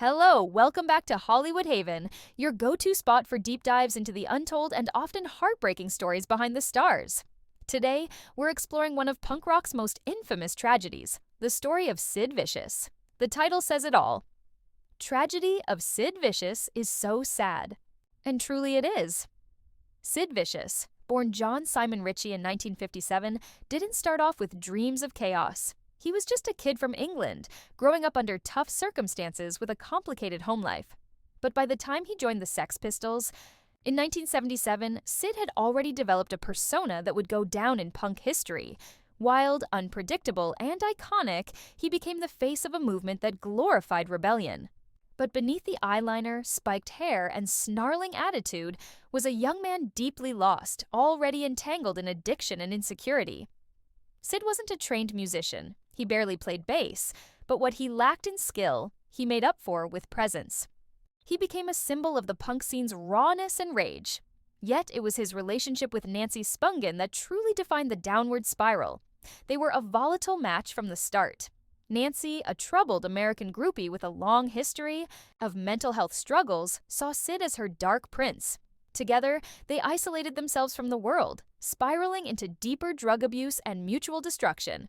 Hello, welcome back to Hollywood Haven, your go-to spot for deep dives into the untold and often heartbreaking stories behind the stars. Today, we're exploring one of punk rock's most infamous tragedies, the story of Sid Vicious. The title says it all. Tragedy of Sid Vicious is so sad. And truly it is. Sid Vicious, born John Simon Ritchie in 1957, didn't start off with dreams of chaos. He was just a kid from England, growing up under tough circumstances with a complicated home life. But by the time he joined the Sex Pistols, in 1977, Sid had already developed a persona that would go down in punk history. Wild, unpredictable, and iconic, he became the face of a movement that glorified rebellion. But beneath the eyeliner, spiked hair, and snarling attitude was a young man deeply lost, already entangled in addiction and insecurity. Sid wasn't a trained musician. He barely played bass, but what he lacked in skill, he made up for with presence. He became a symbol of the punk scene's rawness and rage. Yet it was his relationship with Nancy Spungen that truly defined the downward spiral. They were a volatile match from the start. Nancy, a troubled American groupie with a long history of mental health struggles, saw Sid as her dark prince. Together, they isolated themselves from the world, spiraling into deeper drug abuse and mutual destruction.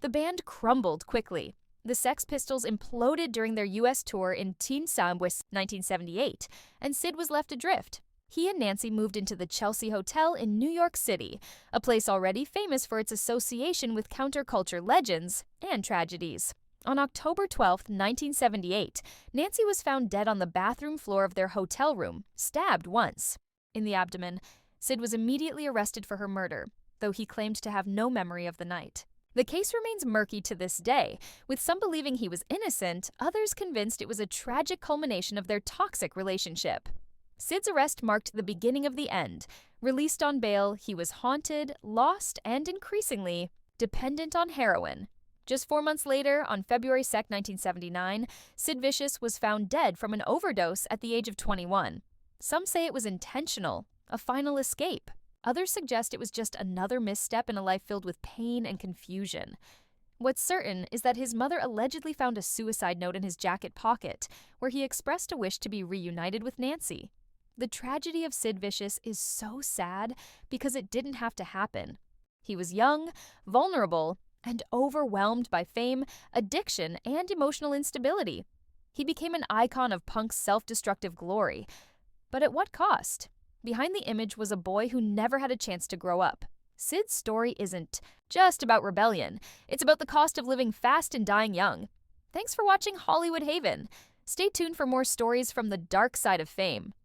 The band crumbled quickly. The Sex Pistols imploded during their U.S. tour in Teen Sambwis 1978, and Sid was left adrift. He and Nancy moved into the Chelsea Hotel in New York City, a place already famous for its association with counterculture legends and tragedies. On October 12, 1978, Nancy was found dead on the bathroom floor of their hotel room, stabbed once. In the abdomen, Sid was immediately arrested for her murder, though he claimed to have no memory of the night. The case remains murky to this day, with some believing he was innocent, others convinced it was a tragic culmination of their toxic relationship. Sid's arrest marked the beginning of the end. Released on bail, he was haunted, lost, and increasingly dependent on heroin. Just 4 months later, on February 2, 1979, Sid Vicious was found dead from an overdose at the age of 21. Some say it was intentional, a final escape. Others suggest it was just another misstep in a life filled with pain and confusion. What's certain is that his mother allegedly found a suicide note in his jacket pocket, where he expressed a wish to be reunited with Nancy. The tragedy of Sid Vicious is so sad because it didn't have to happen. He was young, vulnerable, and overwhelmed by fame, addiction, and emotional instability. He became an icon of punk's self-destructive glory. But at what cost? Behind the image was a boy who never had a chance to grow up. Sid's story isn't just about rebellion. It's about the cost of living fast and dying young. Thanks for watching Hollywood Haven. Stay tuned for more stories from the dark side of fame.